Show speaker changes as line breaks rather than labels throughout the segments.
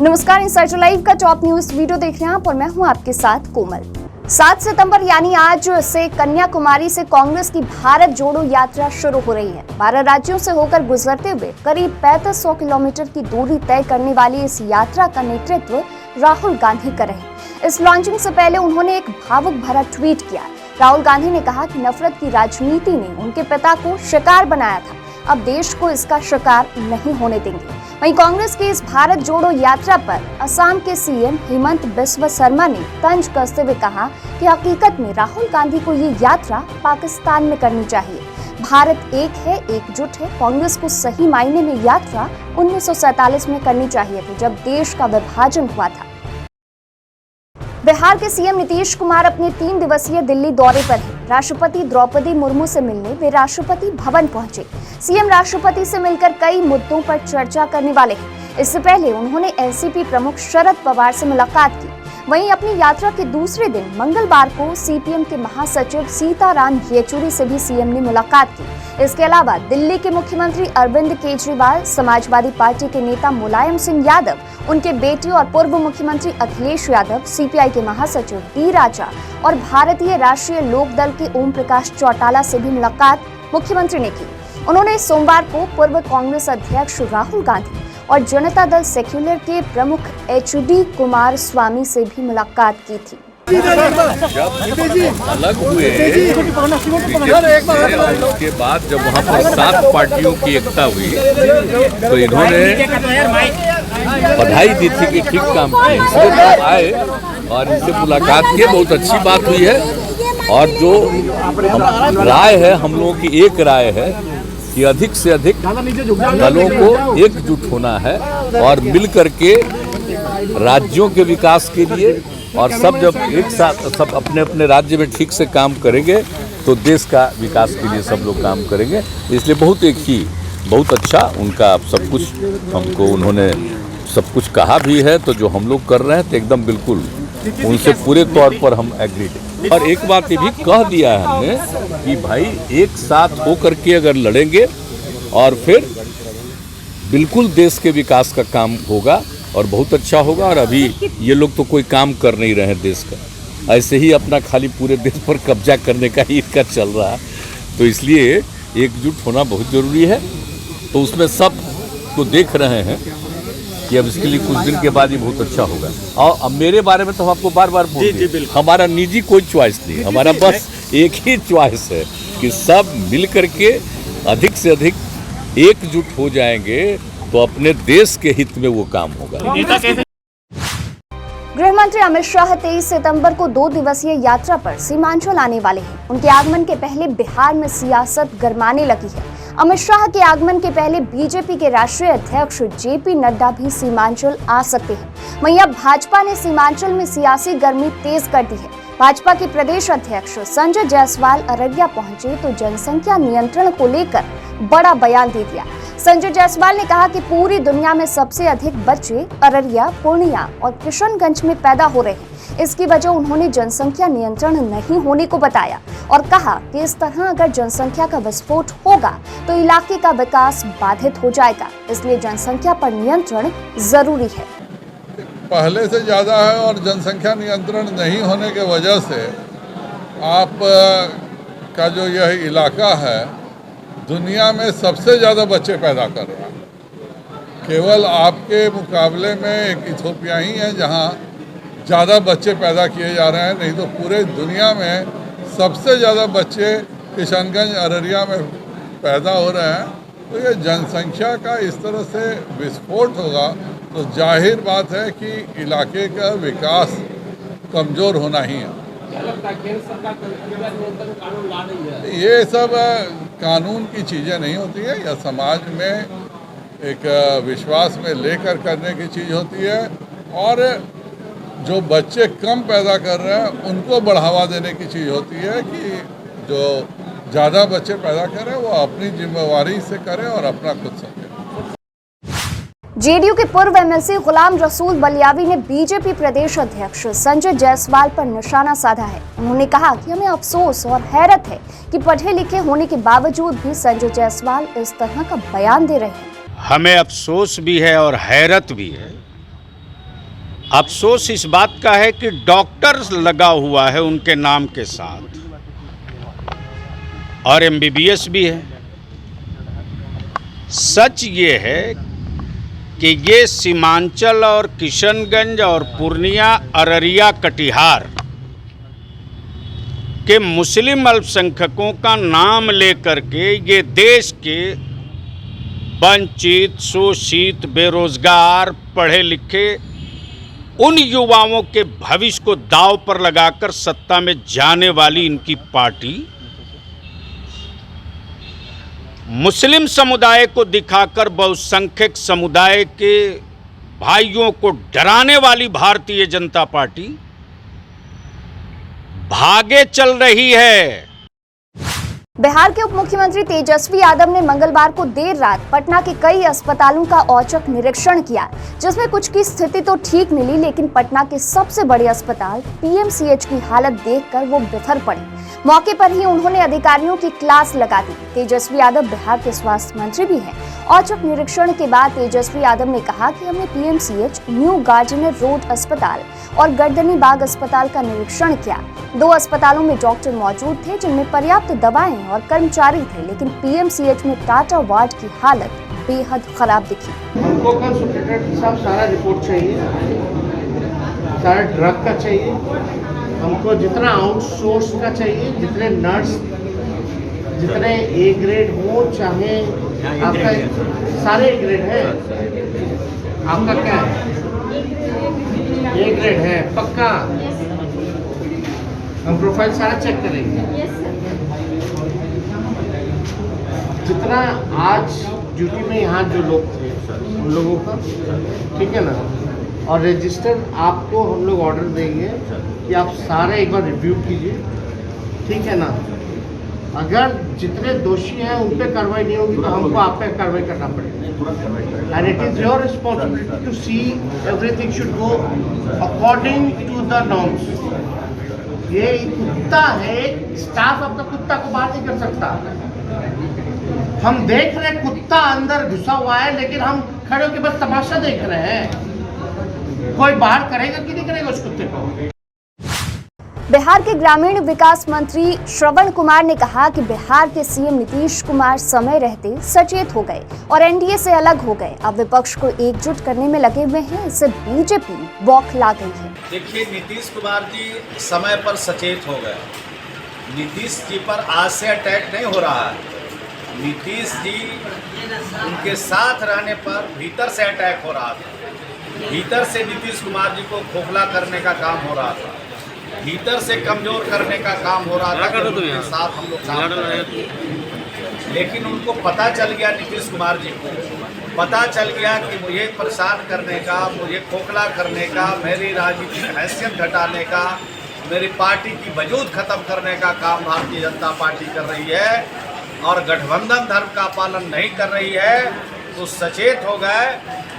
नमस्कार, insider live का top news video देख रहे हैं आप और मैं हूं आपके साथ कोमल। 7 सितंबर यानी आज से कन्याकुमारी से कांग्रेस की भारत जोड़ो यात्रा शुरू हो रही है। 12 राज्यों से होकर गुजरते हुए करीब 3500 किलोमीटर की दूरी तय करने वाली इस यात्रा का नेतृत्व राहुल गांधी कर रहे हैं। इस लॉन्चिंग से पहले उन्होंने एक भावुक भरा ट्वीट किया। राहुल गांधी ने कहा कि नफरत की राजनीति ने उनके पिता को शिकार बनाया था, अब देश को इसका शिकार नहीं होने देंगे। वहीं कांग्रेस की इस भारत जोड़ो यात्रा पर असम के सीएम हेमंत बिस्वा शर्मा ने तंज कसते हुए कहा कि हकीकत में राहुल गांधी को ये यात्रा पाकिस्तान में करनी चाहिए। भारत एक है, एकजुट है। कांग्रेस को सही मायने में यात्रा 1947 में करनी चाहिए थी, जब देश का विभाजन हुआ था। बिहार के सीएम नीतीश कुमार अपने 3 दिवसीय दिल्ली दौरे पर हैं। राष्ट्रपति द्रौपदी मुर्मू से मिलने वे राष्ट्रपति भवन पहुंचे। सीएम राष्ट्रपति से मिलकर कई मुद्दों पर चर्चा करने वाले हैं। इससे पहले उन्होंने एनसीपी प्रमुख शरद पवार से मुलाकात की। वहीं अपनी यात्रा के दूसरे दिन मंगलवार को सीपीएम के महासचिव सीताराम येचुरी से भी सीएम ने मुलाकात की। इसके अलावा दिल्ली के मुख्यमंत्री अरविंद केजरीवाल, समाजवादी पार्टी के नेता मुलायम सिंह यादव, उनके बेटे और पूर्व मुख्यमंत्री अखिलेश यादव, सीपीआई के महासचिव डी राजा और भारतीय राष्ट्रीय लोकदल के ओम प्रकाश चौटाला से भी मुलाकात मुख्यमंत्री ने की। उन्होंने सोमवार को पूर्व कांग्रेस अध्यक्ष राहुल गांधी और जनता दल सेक्युलर के प्रमुख एचडी कुमार स्वामी से भी मुलाकात की थी।
अलग हुए उसके बाद जब वहाँ पर 7 पार्टियों की एकता हुई तो इन्होंने बधाई दी थी कि ठीक काम किया, इसलिए आए और इनसे मुलाकात की। बहुत अच्छी बात हुई है और जो राय है, हम लोगों की एक राय है कि अधिक से अधिक दलों को एकजुट होना है और मिल करके राज्यों के विकास के लिए, और सब जब एक साथ सब अपने अपने राज्य में ठीक से काम करेंगे तो देश का विकास के लिए सब लोग काम करेंगे। इसलिए बहुत अच्छा उनका सब कुछ हमको उन्होंने सब कुछ कहा भी है। तो जो हम लोग कर रहे हैं तो एकदम बिल्कुल उनसे पूरे तौर पर हम एग्रीड हैं। और एक बात ये भी कह दिया है हमने कि भाई एक साथ होकर के अगर लड़ेंगे और फिर बिल्कुल देश के विकास का काम होगा और बहुत अच्छा होगा। और अभी ये लोग तो कोई काम कर नहीं रहे हैं देश का, ऐसे ही अपना खाली पूरे देश पर कब्जा करने का ही इनका चल रहा है। तो इसलिए एकजुट होना बहुत ज़रूरी है। तो उसमें सब तो देख रहे हैं कि अब इसके लिए कुछ दिन के बाद ही बहुत अच्छा होगा। और अब मेरे बारे में तो हम आपको बार बार बोल रहे हैं, हमारा निजी कोई चॉइस नहीं, हमारा बस एक ही चॉइस है कि सब मिल करके अधिक से अधिक एकजुट हो जाएंगे तो अपने देश के हित में वो काम होगा।
गृह मंत्री अमित शाह 23 सितंबर को 2 दिवसीय यात्रा पर सीमांचल आने वाले हैं। उनके आगमन के पहले बिहार में सियासत गरमाने लगी है। अमित शाह के आगमन के पहले बीजेपी के राष्ट्रीय अध्यक्ष जेपी नड्डा भी सीमांचल आ सकते हैं। वहीं अब भाजपा ने सीमांचल में सियासी गर्मी तेज कर दी है। भाजपा के प्रदेश अध्यक्ष संजय जायसवाल अररिया पहुंचे तो जनसंख्या नियंत्रण को लेकर बड़ा बयान दे दिया। संजय जायसवाल ने कहा कि पूरी दुनिया में सबसे अधिक बच्चे अररिया, पूर्णिया और किशनगंज में पैदा हो रहे हैं। इसकी वजह उन्होंने जनसंख्या नियंत्रण नहीं होने को बताया और कहा कि इस तरह अगर जनसंख्या का विस्फोट होगा तो इलाके का विकास बाधित हो जाएगा, इसलिए जनसंख्या पर नियंत्रण जरूरी है।
पहले से ज़्यादा है और जनसंख्या नियंत्रण नहीं होने के वजह से आप का जो यह इलाका है दुनिया में सबसे ज़्यादा बच्चे पैदा कर रहा है। केवल आपके मुकाबले में एक इथियोपिया ही है जहां ज़्यादा बच्चे पैदा किए जा रहे हैं, नहीं तो पूरे दुनिया में सबसे ज़्यादा बच्चे किशनगंज, अररिया में पैदा हो रहे हैं। तो ये जनसंख्या का इस तरह से विस्फोट होगा तो जाहिर बात है कि इलाके का विकास कमज़ोर होना ही है। ये सब कानून की चीज़ें नहीं होती है, यह समाज में एक विश्वास में लेकर करने की चीज़ होती है। और जो बच्चे कम पैदा कर रहे हैं उनको बढ़ावा देने की चीज़ होती है कि जो ज़्यादा बच्चे पैदा करें वो अपनी जिम्मेवारी से करें और अपना खुद समझें।
जेडीयू के पूर्व एमएलसी गुलाम रसूल बलियावी ने बीजेपी प्रदेश अध्यक्ष संजय जायसवाल पर निशाना साधा है। उन्होंने कहा कि हमें अफसोस और हैरत है कि पढ़े लिखे होने के बावजूद भी संजय जायसवाल इस तरह का बयान दे रहे हैं।
हमें अफसोस भी है और हैरत भी है अफसोस इस बात का है कि डॉक्टर्स लगा हुआ है उनके नाम के साथ और MBBS भी है। सच ये है कि ये सीमांचल और किशनगंज और पूर्णिया, अररिया, कटिहार के मुस्लिम अल्पसंख्यकों का नाम लेकर के ये देश के वंचित, शोषित, बेरोजगार, पढ़े लिखे उन युवाओं के भविष्य को दांव पर लगाकर सत्ता में जाने वाली इनकी पार्टी मुस्लिम समुदाय को दिखाकर बहुसंख्यक समुदाय के भाइयों को डराने वाली भारतीय जनता पार्टी भागे चल रही है।
बिहार के उप मुख्यमंत्री तेजस्वी यादव ने मंगलवार को देर रात पटना के कई अस्पतालों का औचक निरीक्षण किया, जिसमें कुछ की स्थिति तो ठीक मिली, लेकिन पटना के सबसे बड़े अस्पताल PMCH की हालत देखकर वो बिफर पड़े। मौके पर ही उन्होंने अधिकारियों की क्लास लगा दी। तेजस्वी यादव बिहार के स्वास्थ्य मंत्री भी हैं। औचक निरीक्षण के बाद तेजस्वी यादव ने कहा कि हमने PMCH, न्यू गार्डिनर रोड अस्पताल और गर्दनी बाग अस्पताल का निरीक्षण किया। 2 अस्पतालों में डॉक्टर मौजूद थे जिनमें पर्याप्त दवाएं और कर्मचारी थे, लेकिन PMCH में टाटा वार्ड की हालत बेहद खराब दिखी।
हमको कंसल्टेंट साहब सारा रिपोर्ट चाहिए, सारा ड्रग का चाहिए, हमको जितना आउटसोर्स का चाहिए, जितने नर्स, जितने A ग्रेड हो, चाहे आपका सारे A ग्रेड है। आपका क्या है? A ग्रेड है पक्का। हम प्रोफाइल सारा चेक करेंगे। जितना आज ड्यूटी में यहाँ जो लोग थे उन लोगों का, ठीक है ना, और रजिस्टर आपको हम लोग ऑर्डर देंगे कि आप सारे एक बार रिव्यू कीजिए, ठीक है ना। अगर जितने दोषी हैं उन पे कार्रवाई नहीं होगी तो हमको आप पे कार्रवाई करना पड़ेगा। And it is your responsibility to see everything should go according to the norms. ये कुत्ता है, स्टाफ अपना कुत्ता को बाहर नहीं कर सकता। हम देख रहे हैं कुत्ता अंदर घुसा हुआ है, लेकिन हम खड़े होकर बस तमाशा देख रहे हैं। कोई बाहर करेगा कि नहीं करेगा उस कुत्ते को?
बिहार के ग्रामीण विकास मंत्री श्रवण कुमार ने कहा कि बिहार के CM नीतीश कुमार समय रहते सचेत हो गए और NDA से अलग हो गए। अब विपक्ष को एकजुट करने में लगे हुए हैं, इससे BJP बौखला गई है।
देखिए, नीतीश कुमार जी समय पर सचेत हो गए। नीतीश जी पर आज से अटैक नहीं हो रहा है। नीतीश जी उनके साथ रहने पर भीतर से अटैक हो रहा था। भीतर से नीतीश कुमार जी को खोखला करने का काम हो रहा था, भीतर से कमजोर करने का काम हो रहा था। उनके साथ हम लोग काम कर रहे थे, लेकिन उनको पता चल गया, नीतीश कुमार जी को पता चल गया कि मुझे परेशान करने का, मुझे खोखला करने का, मेरी राजनीतिक हैसियत घटाने का, मेरी पार्टी की वजूद खत्म करने का काम भारतीय जनता पार्टी कर रही है और गठबंधन धर्म का पालन नहीं कर रही है। तो सचेत हो गए,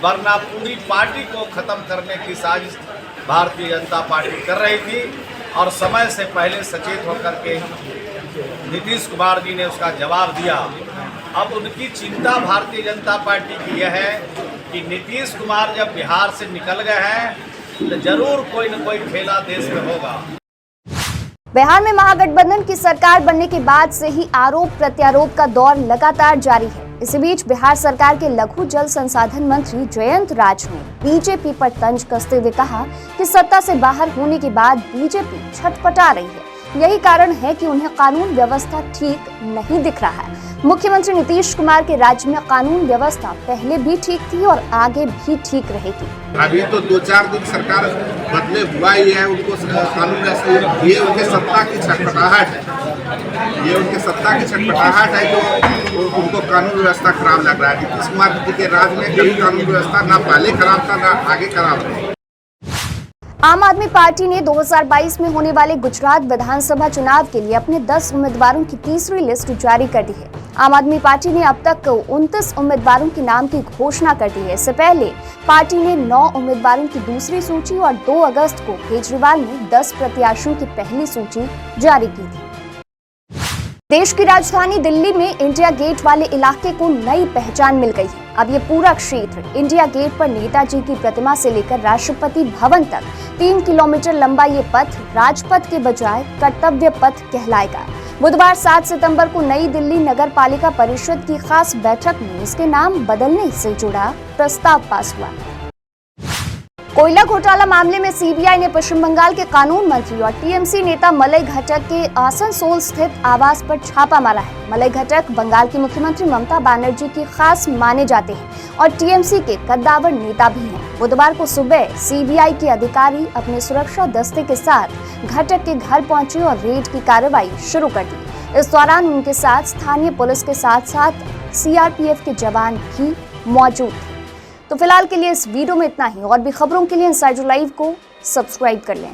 वरना पूरी पार्टी को खत्म करने की साजिश भारतीय जनता पार्टी कर रही थी और समय से पहले सचेत होकर के नीतीश कुमार जी ने उसका जवाब दिया। अब उनकी चिंता भारतीय जनता पार्टी की यह है कि नीतीश कुमार जब बिहार से निकल गए हैं तो जरूर कोई न कोई खेला देश में होगा।
बिहार में महागठबंधन की सरकार बनने के बाद से ही आरोप प्रत्यारोप का दौर लगातार जारी है। इसी बीच बिहार सरकार के लघु जल संसाधन मंत्री जयंत राज ने BJP पर तंज कसते हुए कहा कि सत्ता से बाहर होने के बाद BJP छटपटा रही है। यही कारण है कि उन्हें कानून व्यवस्था ठीक नहीं दिख रहा है। मुख्यमंत्री नीतीश कुमार के राज्य में कानून व्यवस्था पहले भी ठीक थी और आगे भी ठीक रहेगी।
अभी तो 2-4 दिन सरकार बदले हुआ ही है, उनको कानून व्यवस्था, ये उनके सत्ता की छटपटाहट है। ये उनके सत्ता की छटपटाहट है जो उनको कानून व्यवस्था खराब लग रहा है। नीतीश कुमार जी के राज में कभी कानून व्यवस्था ना पहले खराब था ना आगे खराब है।
आम आदमी पार्टी ने 2022 में होने वाले गुजरात विधानसभा चुनाव के लिए अपने 10 उम्मीदवारों की तीसरी लिस्ट जारी कर दी है। आम आदमी पार्टी ने अब तक 29 उम्मीदवारों के नाम की घोषणा कर दी है। इससे पहले पार्टी ने 9 उम्मीदवारों की दूसरी सूची और 2 अगस्त को केजरीवाल ने 10 प्रत्याशियों की पहली सूची जारी की थी। देश की राजधानी दिल्ली में इंडिया गेट वाले इलाके को नई पहचान मिल गई है। अब ये पूरा क्षेत्र इंडिया गेट पर नेताजी की प्रतिमा से लेकर राष्ट्रपति भवन तक 3 किलोमीटर लंबा ये पथ राजपथ के बजाय कर्तव्य पथ कहलाएगा। बुधवार 7 सितंबर को नई दिल्ली नगर पालिका परिषद की खास बैठक में इसके नाम बदलने से जुड़ा प्रस्ताव पास हुआ। कोयला घोटाला मामले में सीबीआई ने पश्चिम बंगाल के कानून मंत्री और टीएमसी नेता मलय घटक के आसनसोल स्थित आवास पर छापा मारा है। मलय घटक बंगाल की मुख्यमंत्री ममता बनर्जी की खास माने जाते हैं और टीएमसी के कद्दावर नेता भी हैं। बुधवार को सुबह सीबीआई के अधिकारी अपने सुरक्षा दस्ते के साथ घटक के घर पहुंचे और रेड की कार्रवाई शुरू कर दी। इस दौरान उनके साथ स्थानीय पुलिस के साथ साथ सीआरपीएफ के जवान भी मौजूद थे। तो फिलहाल के लिए इस वीडियो में इतना ही। और भी खबरों के लिए इनसाइडर लाइव को सब्सक्राइब कर लें।